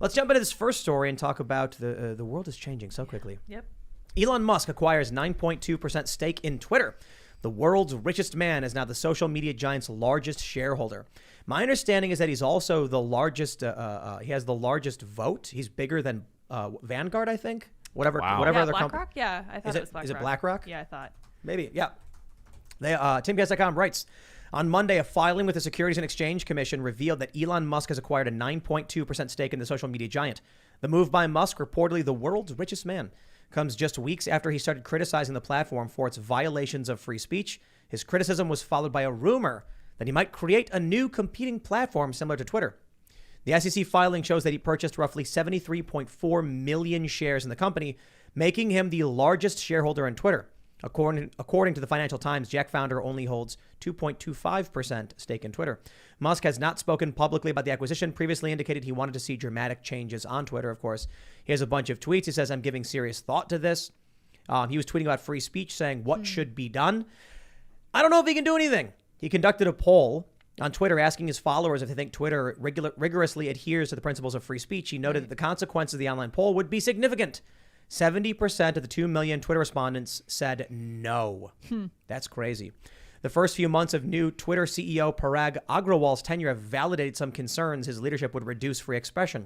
Let's jump into this first story and talk about the world is changing so quickly. Yep. Elon Musk acquires 9.2% stake in Twitter. The world's richest man is now the social media giant's largest shareholder. My understanding is that he's also the largest. He has the largest vote. He's bigger than Vanguard, I think. Whatever other company. BlackRock? Yeah, I thought it was BlackRock. Is it BlackRock? Yeah, I thought. Maybe, yeah. TimGuys.com writes, on Monday, a filing with the Securities and Exchange Commission revealed that Elon Musk has acquired a 9.2% stake in the social media giant. The move by Musk, reportedly the world's richest man, comes just weeks after he started criticizing the platform for its violations of free speech. His criticism was followed by a rumor that he might create a new competing platform similar to Twitter. The SEC filing shows that he purchased roughly 73.4 million shares in the company, making him the largest shareholder in Twitter. According to the Financial Times, Jack founder only holds 2.25% stake in Twitter. Musk has not spoken publicly about the acquisition, previously indicated he wanted to see dramatic changes on Twitter, of course. He has a bunch of tweets. He says, I'm giving serious thought to this. He was tweeting about free speech, saying what should be done. I don't know if he can do anything. He conducted a poll on Twitter asking his followers if they think Twitter rigorously adheres to the principles of free speech. He noted that the consequences of the online poll would be significant. 70% of the 2 million Twitter respondents said no. That's crazy. The first few months of new Twitter CEO Parag Agrawal's tenure have validated some concerns his leadership would reduce free expression.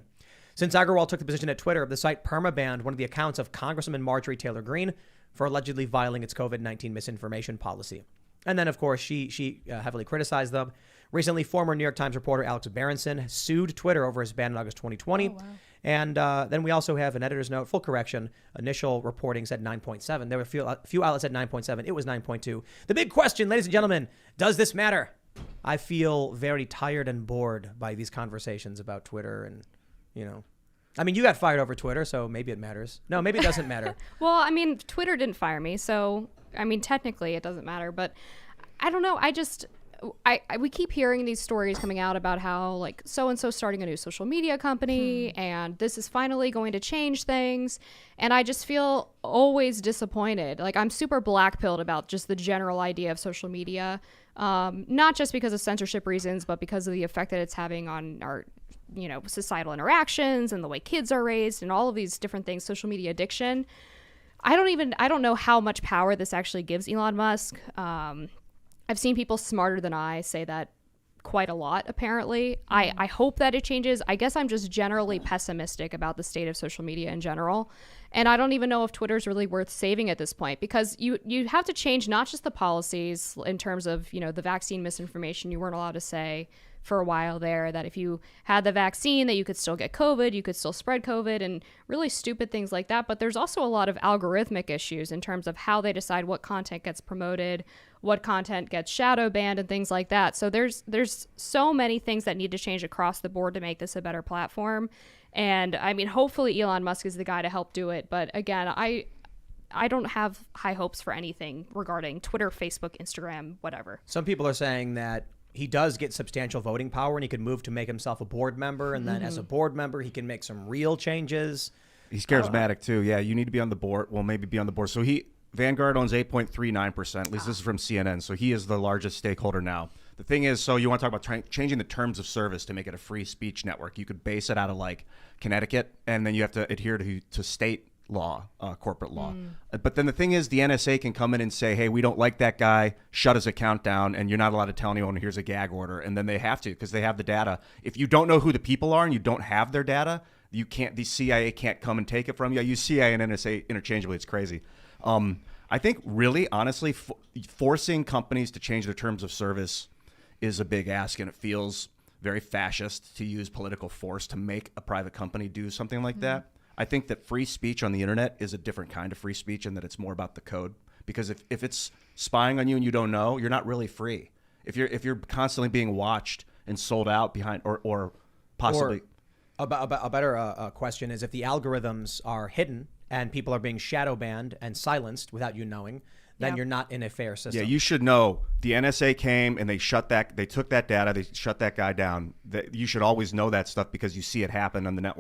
Since Agrawal took the position at Twitter, the site permabanned one of the accounts of Congresswoman Marjorie Taylor Greene for allegedly violating its COVID-19 misinformation policy. And then, of course, she heavily criticized them. Recently, former New York Times reporter Alex Berenson sued Twitter over his ban in August 2020. Oh, wow. And then we also have an editor's note, full correction. Initial reporting said 9.7. There were a few outlets said 9.7. It was 9.2. The big question, ladies and gentlemen, does this matter? I feel very tired and bored by these conversations about Twitter and, I mean, you got fired over Twitter, so maybe it matters. No, maybe it doesn't matter. Well, I mean, Twitter didn't fire me, so, I mean, technically it doesn't matter. But I don't know. We keep hearing these stories coming out about how, like, so-and-so starting a new social media company, and this is finally going to change things. And I just feel always disappointed. Like, I'm super black-pilled about just the general idea of social media, not just because of censorship reasons, but because of the effect that it's having on our societal interactions and the way kids are raised and all of these different things, social media addiction. I don't know how much power this actually gives Elon Musk. I've seen people smarter than I say that quite a lot, apparently. I hope that it changes. I guess I'm just generally pessimistic about the state of social media in general. And I don't even know if Twitter's really worth saving at this point, because you have to change not just the policies in terms of, the vaccine misinformation. You weren't allowed to say for a while there that if you had the vaccine that you could still get COVID, you could still spread COVID, and really stupid things like that. But there's also a lot of algorithmic issues in terms of how they decide what content gets promoted, what content gets shadow banned, and things like that. So there's so many things that need to change across the board to make this a better platform. And I mean, hopefully Elon Musk is the guy to help do it. But again, I don't have high hopes for anything regarding Twitter, Facebook, Instagram, whatever. Some people are saying that he does get substantial voting power and he could move to make himself a board member. And then as a board member, he can make some real changes. He's charismatic too. Yeah, you need to be on the board. Well, maybe be on the board. So Vanguard owns 8.39%. At least this is from CNN. So he is the largest stakeholder now. The thing is, so you want to talk about changing the terms of service to make it a free speech network. You could base it out of like Connecticut, and then you have to adhere to state law, corporate law. But then the thing is, the NSA can come in and say, hey, we don't like that guy, shut his account down, and you're not allowed to tell anyone, here's a gag order. And then they have to, because they have the data. If you don't know who the people are and you don't have their data, the CIA can't come and take it from you. I use CIA and NSA interchangeably. It's crazy. I think really, honestly, forcing companies to change their terms of service is a big ask, and it feels very fascist to use political force to make a private company do something like that. I think that free speech on the internet is a different kind of free speech, and that it's more about the code. Because if it's spying on you and you don't know, you're not really free. If you're constantly being watched and sold out behind, or possibly, a better question is, if the algorithms are hidden and people are being shadow banned and silenced without you knowing, then you're not in a fair system. Yeah, you should know. The NSA came and they took that data, they shut that guy down. You should always know that stuff because you see it happen on the network.